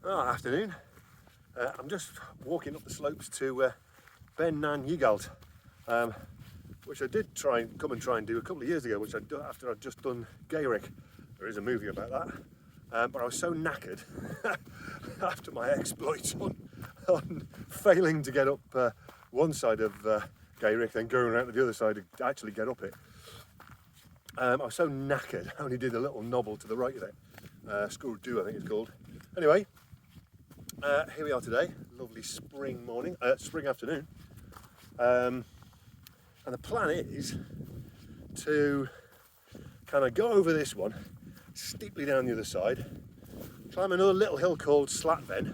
Afternoon. I'm just walking up the slopes to Ben Nan Eugallt, which I did try and do a couple of years ago, which after I'd just done Gaelic. There is a movie about that, but I was so knackered after my exploits on failing to get up one side of Gaelic, then going around to the other side to actually get up it. I was so knackered, I only did a little nobble to the right of it. Sgurr I think it's called. Anyway, here we are today, lovely spring morning, spring afternoon. And the plan is to kind of go over this one, steeply down the other side, climb another little hill called Slat Bheinn,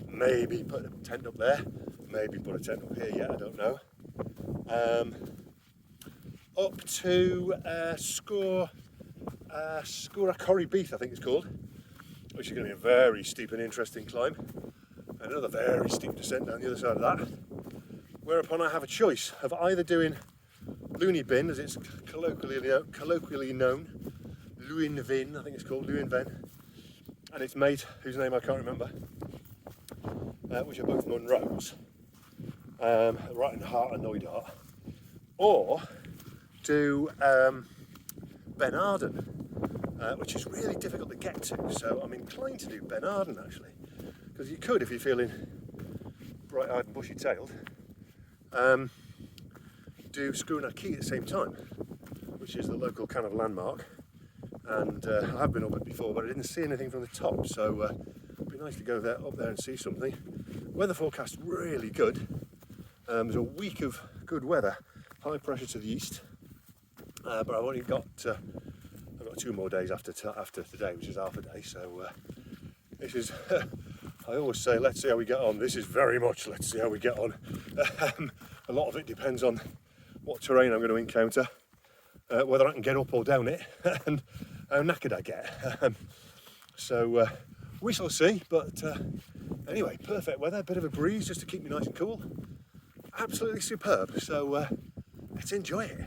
maybe put a tent up there, maybe put a tent up here yet, I don't know. Up to Choire Bheithe, I think it's called, which is going to be a very steep and interesting climb. Another very steep descent down the other side of that. Whereupon I have a choice of either doing Looney Bin, as it's colloquially known, Luin Vin, I think it's called, Luin Ven, and its mate, whose name I can't remember, which are both Munros, right in the heart of Knoydart, or do Ben Aden, which is really difficult to get to, so I'm inclined to do Ben Aden actually, because you could, if you're feeling bright-eyed and bushy-tailed, do Sgurr at the same time, which is the local kind of landmark, and I have been up it before, but I didn't see anything from the top, so it'd be nice to go up there and see something. Weather forecast really good. There's a week of good weather, high pressure to the east, but I've only got I've got 2 more days after today, which is half a day. So this is I always say, let's see how we get on. This is very much let's see how we get on. A lot of it depends on what terrain I'm going to encounter, whether I can get up or down it, and how knackered I get. So we shall see. But anyway, perfect weather, a bit of a breeze just to keep me nice and cool. Absolutely superb. So let's enjoy it.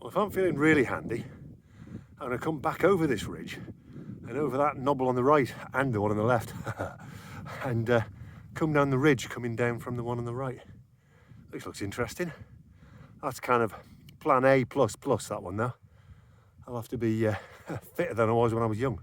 Well, if I'm feeling really handy, I'm going to come back over this ridge and over that knobble on the right and the one on the left and come down the ridge coming down from the one on the right. This looks interesting. That's kind of plan A++, that one now. I'll have to be fitter than I was when I was young.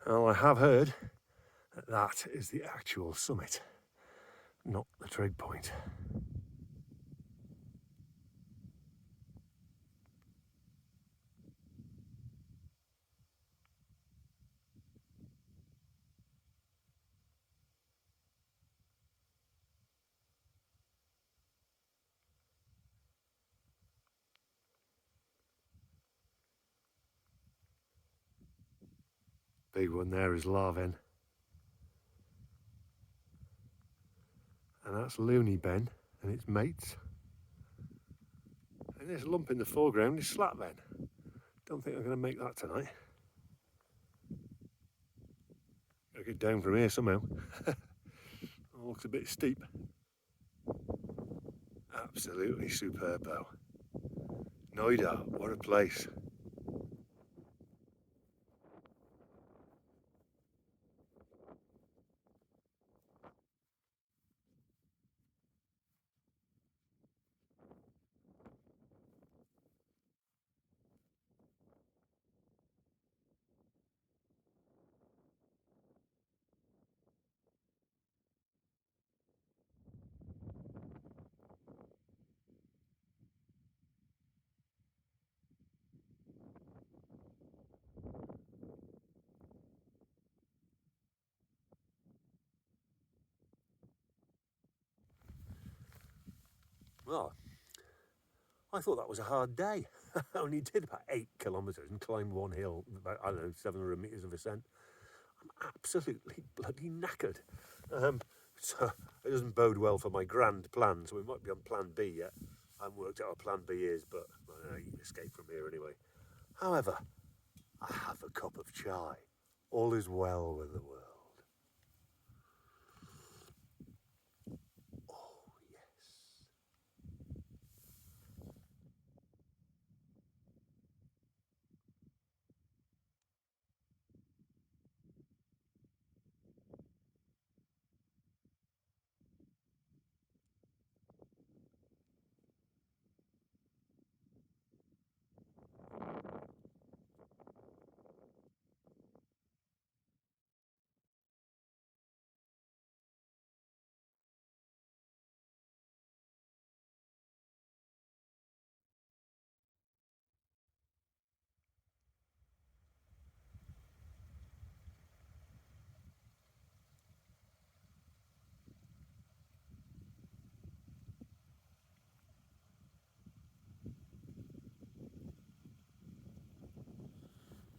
Well, I have heard that that is the actual summit, not the trig point. Big one there is Larven. And that's Looney Ben and its mates. And this lump in the foreground is Slat Bheinn. Don't think I'm going to make that tonight. Gotta get down from here somehow. Looks a bit steep. Absolutely superb though. Knoydart, what a place. Well, I thought that was a hard day. I only did about 8 kilometres and climbed one hill, about, I don't know, 700 metres of ascent. I'm absolutely bloody knackered. So it doesn't bode well for my grand plan, so we might be on plan B yet. I haven't worked out what plan B is, but you can escape from here anyway. However, I have a cup of chai. All is well with the world. Oh, yes.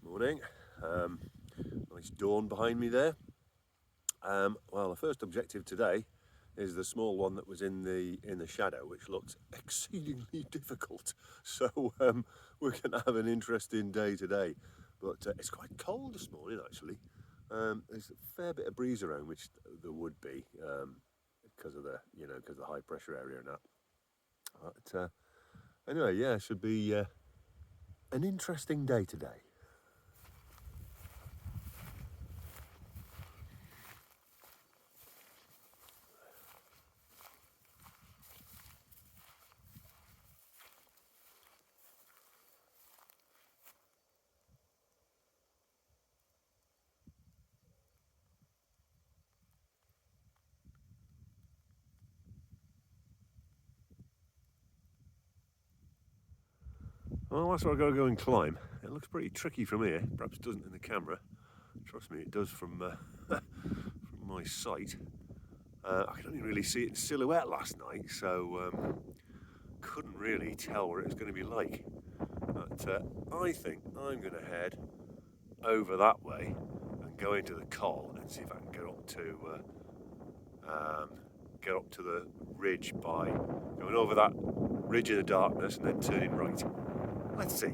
Morning. Nice dawn behind me there. Well, the first objective today is the small one that was in the shadow, which looks exceedingly difficult. So we're going to have an interesting day today. But it's quite cold this morning, actually. There's a fair bit of breeze around, which there would be because of the because of the high pressure area and that. But anyway, yeah, it should be an interesting day today. Well, that's what I've got to go and climb. It looks pretty tricky from here. Perhaps it doesn't in the camera. Trust me, it does from from my sight. I could only really see it in silhouette last night, so couldn't really tell what it was going to be like. But I think I'm going to head over that way and go into the col and see if I can get up to the ridge by going over that ridge in the darkness and then turning right. Let's see.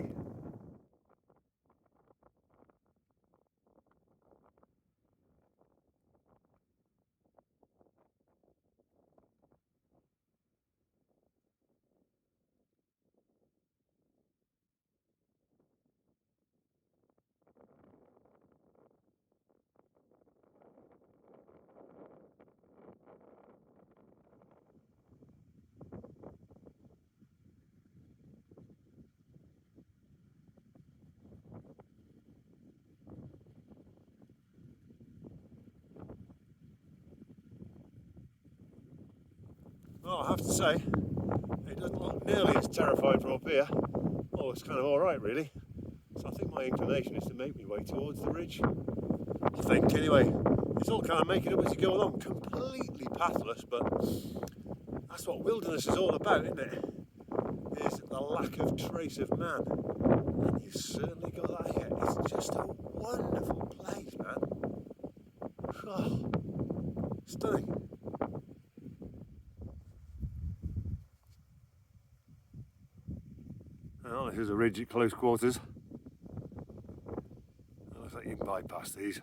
have to say, it doesn't look nearly as terrifying from up here. Oh, it's kind of alright really. So I think my inclination is to make my way towards the ridge. I think anyway. It's all kind of making up as you go along. Completely pathless, but that's what wilderness is all about, isn't it? Is the lack of trace of man. And you've certainly got that here. It's just a wonderful place, man. Oh, stunning. Well, here's a ridge at close quarters. It looks like you can bypass these.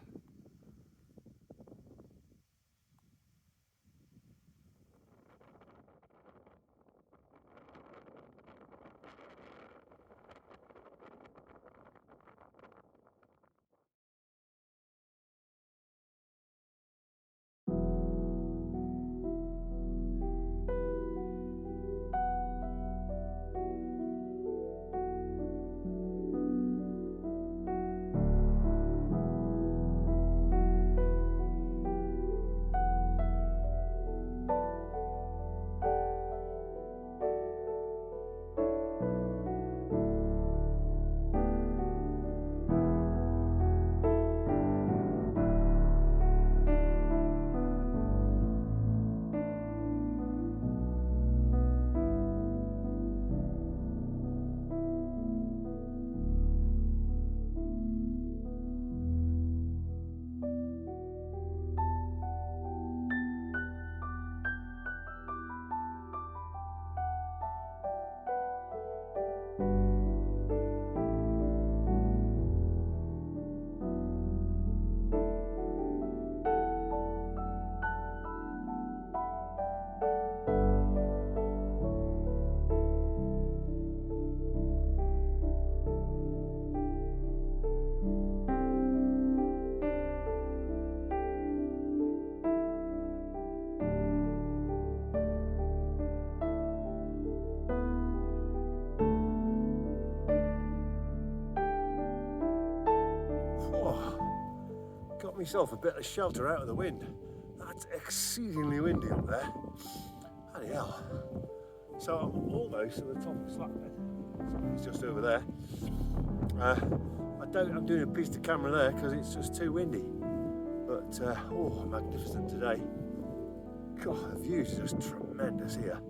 Got myself a bit of shelter out of the wind. That's exceedingly windy up there. Bloody hell. So I'm almost at the top of Slat Bheinn. It's just over there. I doubt I'm doing a piece to camera there because it's just too windy. But oh, magnificent today. God, the view's just tremendous here.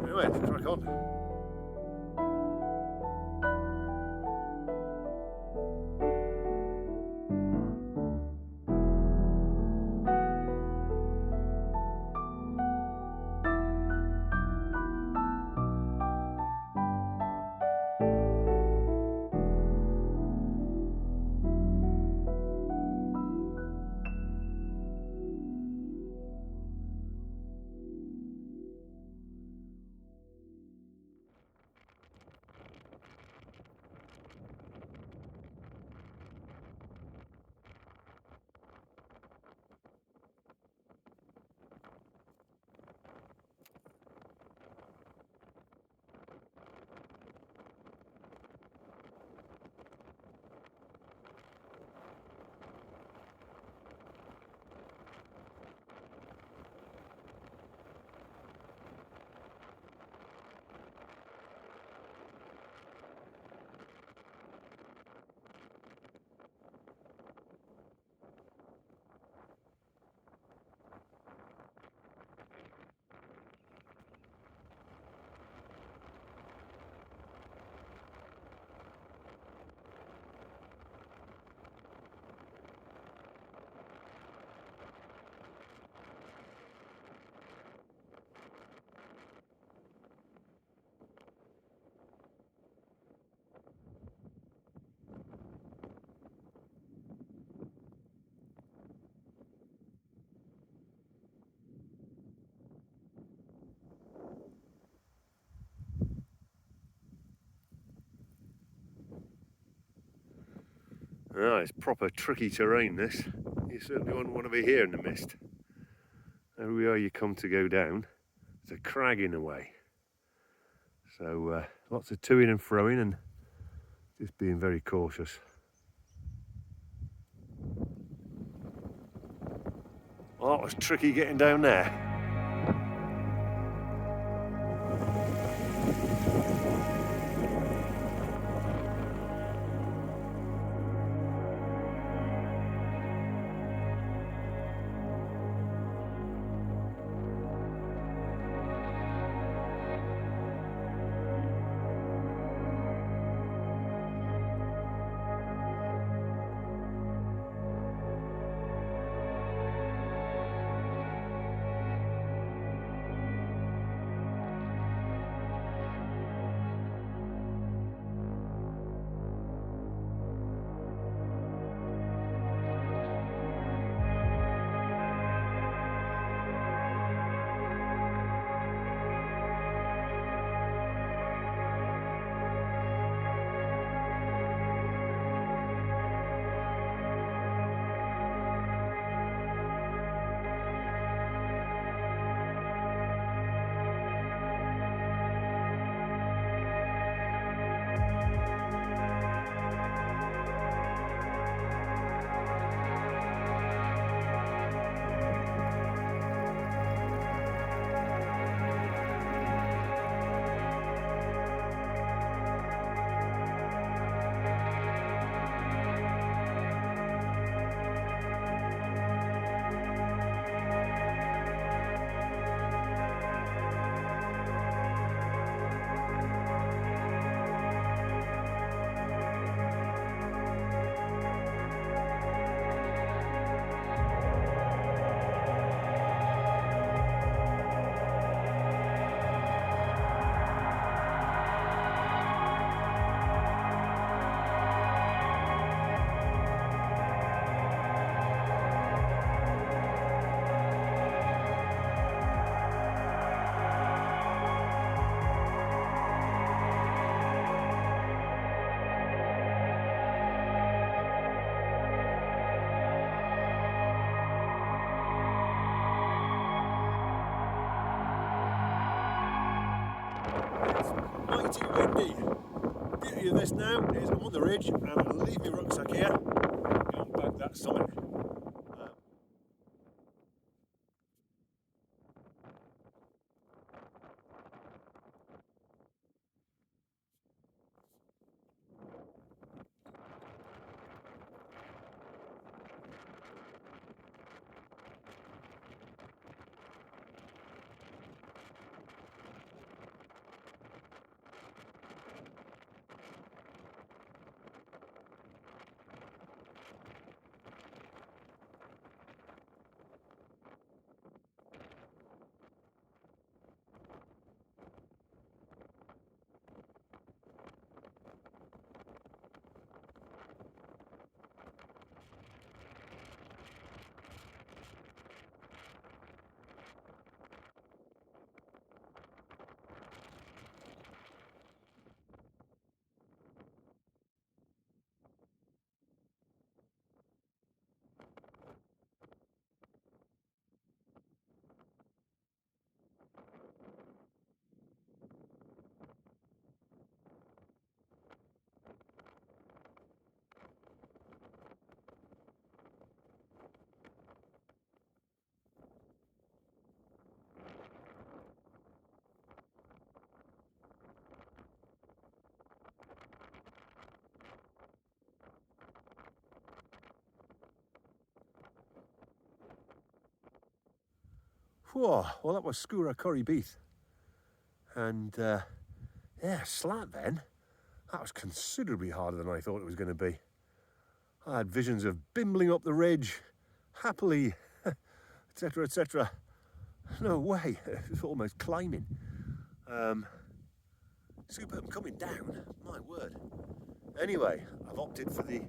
Anyway, let's crack on. Ah, it's proper tricky terrain this. You certainly wouldn't want to be here in the mist. Everywhere you come to go down, there's a crag in the way. So lots of toing and froing and just being very cautious. Well, that was tricky getting down there. It's mighty windy. The beauty of this now is I'm on the ridge and I'll leave my rucksack here. Go and back that summit. Whoa, well that was Choire Bheithe. And yeah, Slat Bheinn, that was considerably harder than I thought it was going to be. I had visions of bimbling up the ridge, happily, etc, etc. No way, it was almost climbing. Superb coming down, my word. Anyway, I've opted for the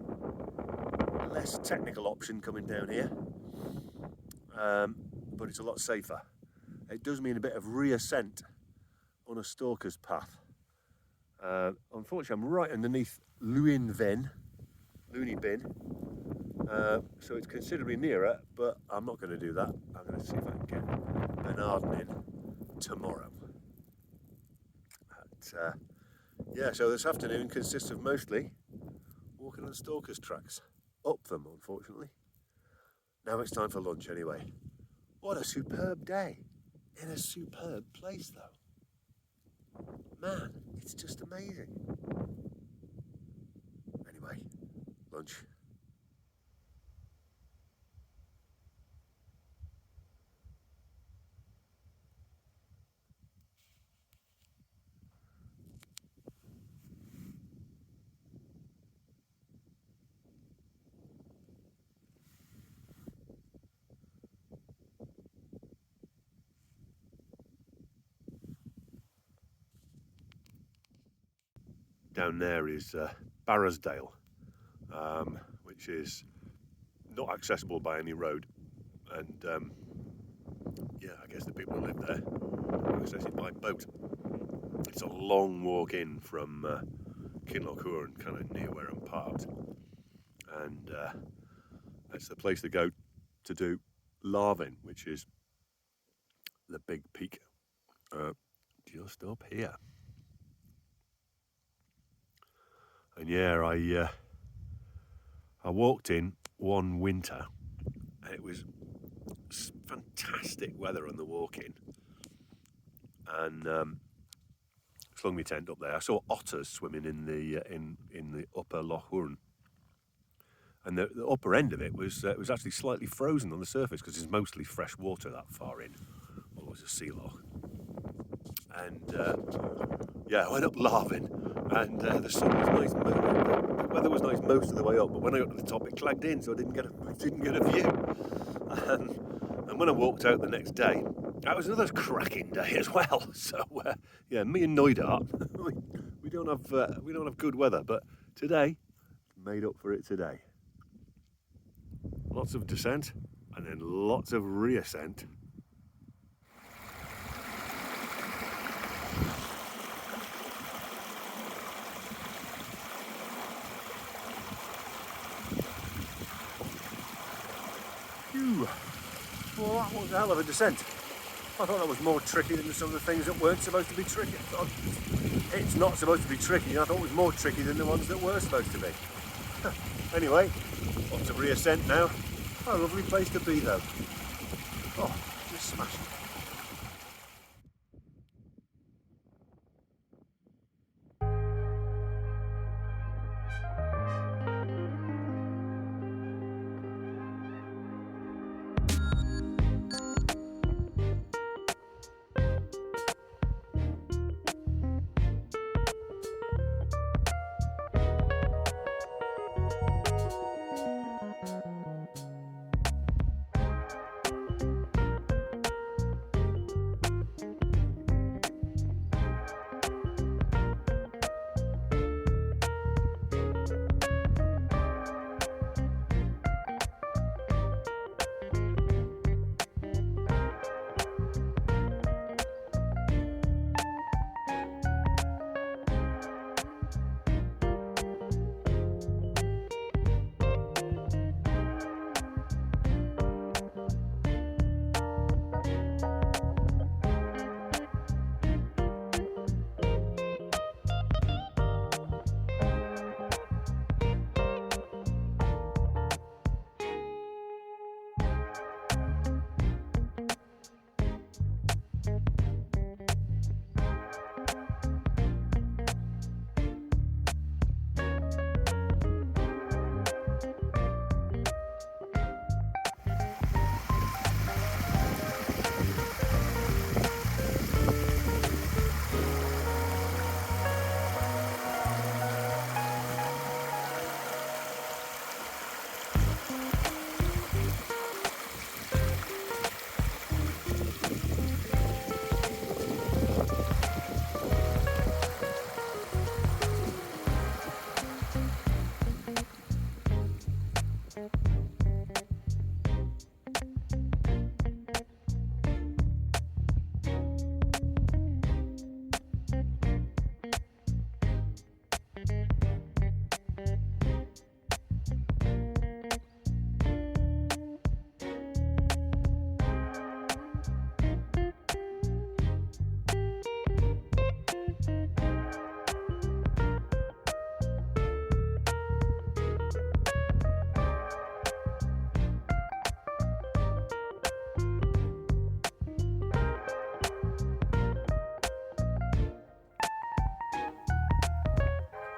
less technical option coming down here. But it's a lot safer. It does mean a bit of reascent on a stalker's path. Unfortunately, I'm right underneath Looney Bin, so it's considerably nearer, but I'm not going to do that. I'm going to see if I can get Ben Aden in tomorrow. But, yeah, so this afternoon consists of mostly walking on stalker's tracks. Up them, unfortunately. Now it's time for lunch anyway. What a superb day in a superb place though. Man, it's just amazing. Anyway, lunch. Down there is Barrasdale, which is not accessible by any road, and yeah, I guess the people who live there access it by boat. It's a long walk in from Kinloch Hourn, kind of near where I'm parked, and that's the place to go to do larving, which is the big peak just up here. And yeah, I walked in one winter. It was fantastic weather on the walk in, and slung my tent up there. I saw otters swimming in the upper Loch Hourn, and the upper end of it was actually slightly frozen on the surface because it's mostly fresh water that far in. Well, it was a sea loch, and yeah, I went up larving, and the sun was nice. The weather was nice most of the way up, but when I got to the top, it clagged in, so I didn't get a view. And when I walked out the next day, that was another cracking day as well. So yeah, me and Knoydart, we don't have good weather, but today made up for it today. Lots of descent and then lots of reascent. Phew. Well, that was a hell of a descent. I thought that was more tricky than some of the things that weren't supposed to be tricky. I thought, it's not supposed to be tricky. I thought it was more tricky than the ones that were supposed to be. Anyway, lots of reascent now. What a lovely place to be though. Oh, just smashing.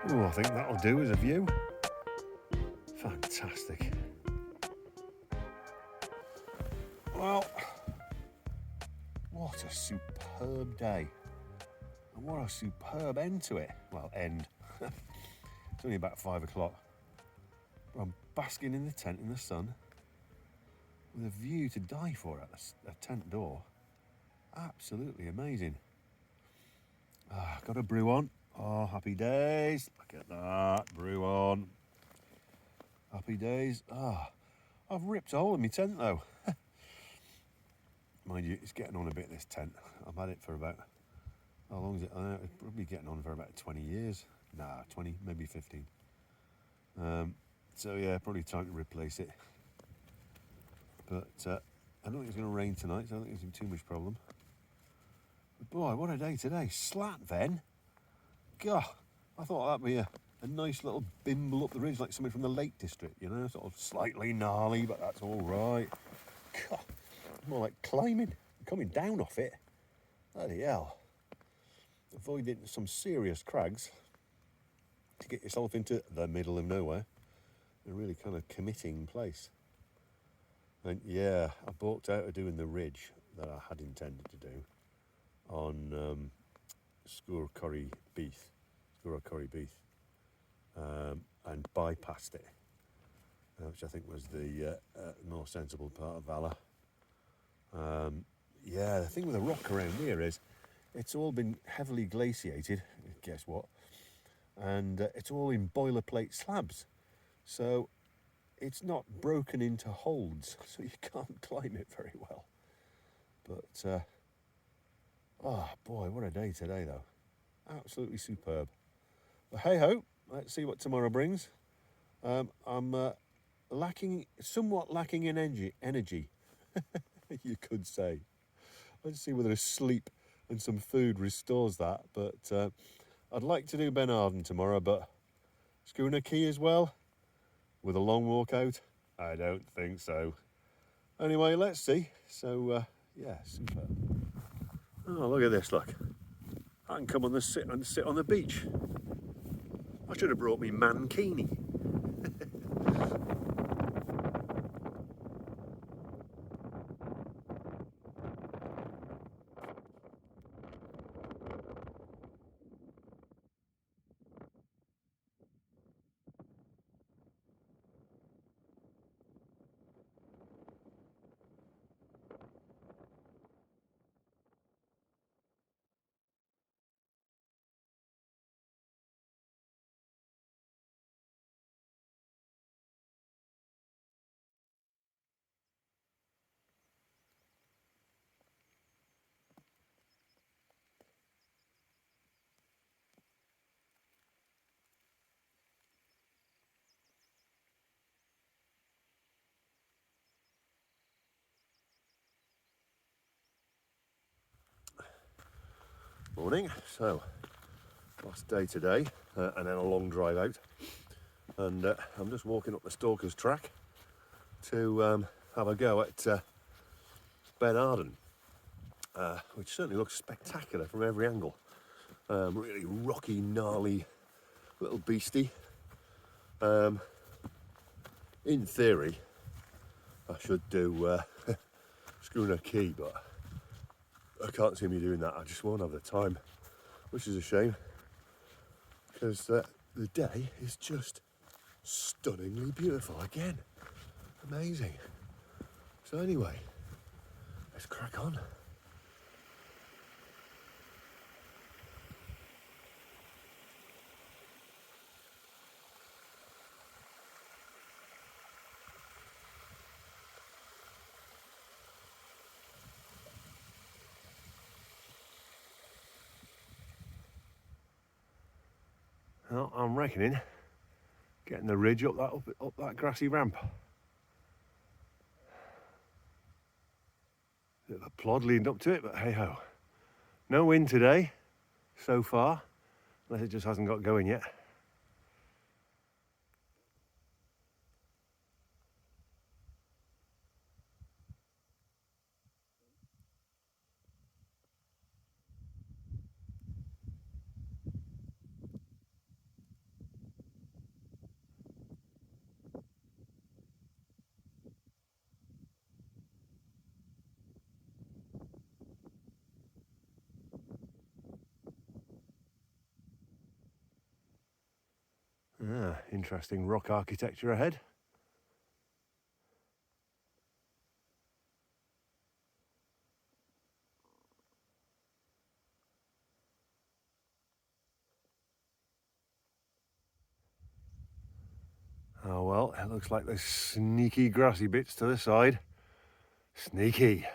Oh, I think that'll do as a view. Fantastic. Well, what a superb day. And what a superb end to it. Well, end. It's only about 5 o'clock. But I'm basking in the tent in the sun with a view to die for at the tent door. Absolutely amazing. Got a brew on. Oh, happy days. Look at that. Brew on. Happy days. I've ripped a hole in my tent though. Mind you, it's getting on a bit, this tent. I've had it for about, how long is it? It's probably getting on for about 20 years. Nah, 20, maybe 15. So yeah, probably time to replace it. But I don't think it's going to rain tonight, so I don't think it's going to be too much problem. But boy, what a day today. Slat Bheinn. God, I thought that'd be a nice little bimble up the ridge, like something from the Lake District, you know, sort of slightly gnarly, but that's all right. God, more like climbing, coming down off it. Bloody hell. Avoiding some serious crags to get yourself into the middle of nowhere. A really kind of committing place. And yeah, I balked out of doing the ridge that I had intended to do on Choire Bheithe, and bypassed it, which I think was the more sensible part of Valor. Yeah, the thing with the rock around here is it's all been heavily glaciated, guess what, and it's all in boilerplate slabs, so it's not broken into holds, so you can't climb it very well. But oh boy, what a day today though. Absolutely superb. But hey ho, let's see what tomorrow brings. I'm somewhat lacking in energy, you could say. Let's see whether a sleep and some food restores that. But I'd like to do Ben Aden tomorrow, but Schooner Key as well, with a long walk out? I don't think so. Anyway, let's see. So, yeah, super. Oh, look at this, look. I can come on the sit on the beach. I should have brought me mankini. Morning. So, last day today, and then a long drive out. And I'm just walking up the Stalker's track to have a go at Ben Aden, which certainly looks spectacular from every angle. Really rocky, gnarly little beastie. In theory, I should do Schooner Key, but I can't see me doing that. I just won't have the time, which is a shame, because the day is just stunningly beautiful again. Amazing. So anyway, let's crack on. Well, I'm reckoning getting the ridge up that grassy ramp. Bit of a plod leading up to it, but hey ho. No wind today, so far, unless it just hasn't got going yet. Interesting rock architecture ahead. Oh well, it looks like there's sneaky grassy bits to the side. Sneaky.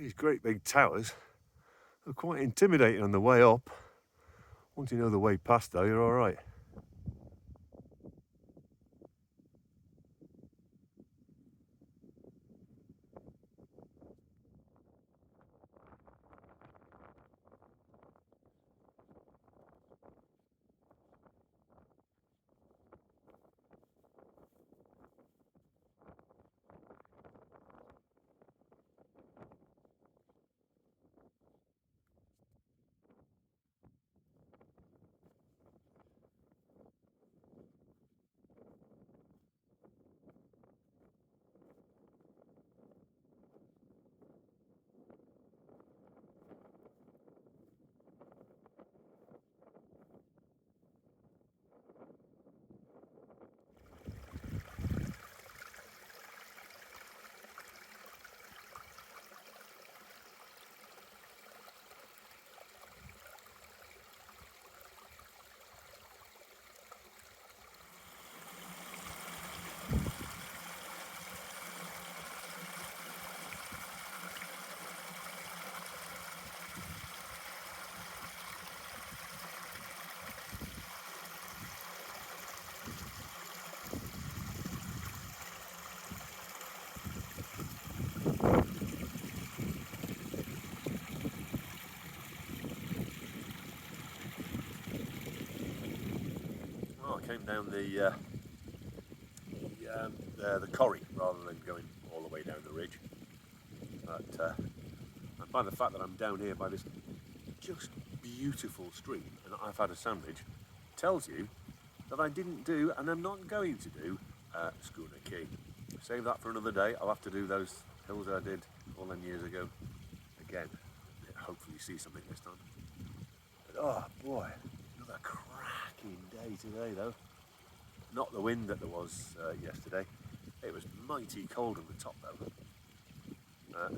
These great big towers are quite intimidating on the way up. Once you know the way past though, you're all right. Well, I came down the corrie rather than going all the way down the ridge. But and by the fact that I'm down here by this just beautiful stream and I've had a sandwich, tells you that I didn't do and I'm not going to do Schooner Key. Save that for another day. I'll have to do those hills I did all them years ago again. Hopefully see something this time. But oh boy, another cracking day today though. Not the wind that there was yesterday. It was mighty cold on the top though.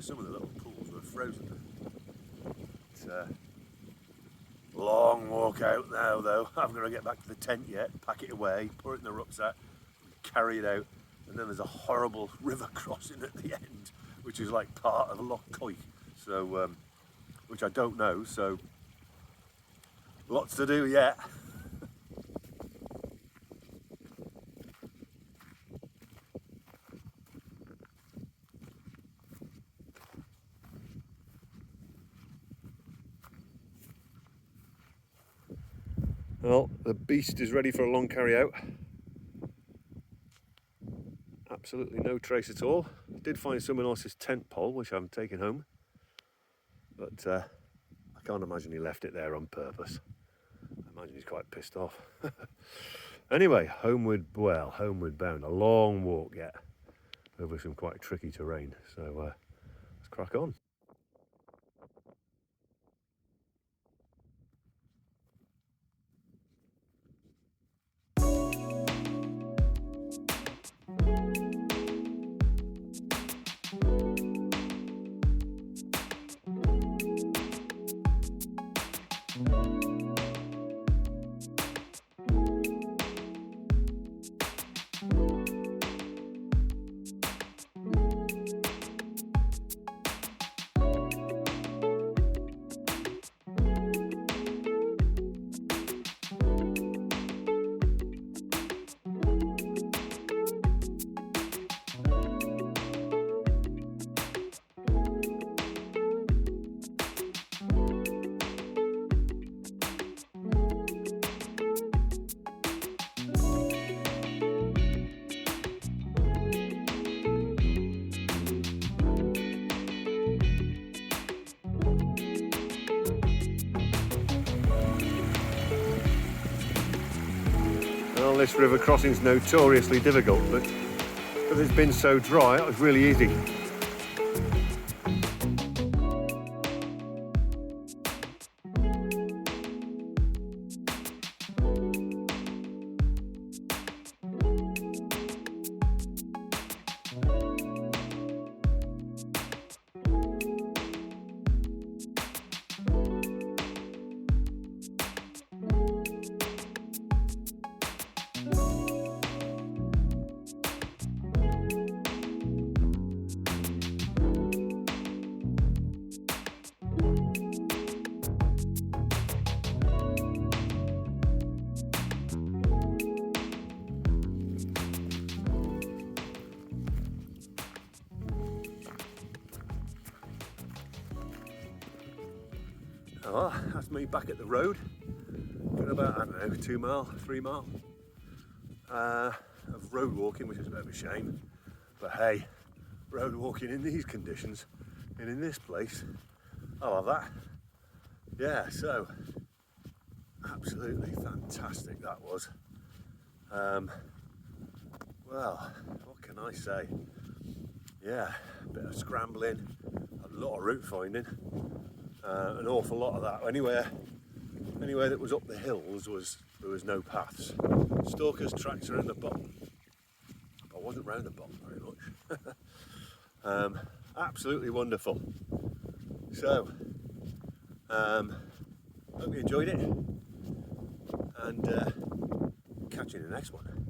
Some of the little pools were frozen. It's a long walk out now though. I haven't got to get back to the tent yet, pack it away, put it in the rucksack, carry it out, and then there's a horrible river crossing at the end, which is like part of Loch Coich, so which I don't know, so lots to do yet. Well, the beast is ready for a long carry out. Absolutely no trace at all. Did find someone else's tent pole, which I'm taking home. But I can't imagine he left it there on purpose. I imagine he's quite pissed off. Anyway, homeward bound. A long walk yet over some quite tricky terrain. So let's crack on. Well, this river crossing is notoriously difficult, but because it's been so dry, it was really easy. Oh, that's me back at the road. Got about, I don't know, 2 mile, 3 mile of road walking, which is a bit of a shame. But hey, road walking in these conditions and in this place, I'll have that. Yeah, so absolutely fantastic that was. Well, what can I say? Yeah, a bit of scrambling, a lot of route finding, an awful lot of that. Anywhere that was up the hills there was no paths. Stalkers' tracks are in the bottom. I wasn't round the bottom very much. Absolutely wonderful. So, hope you enjoyed it, and catch you in the next one.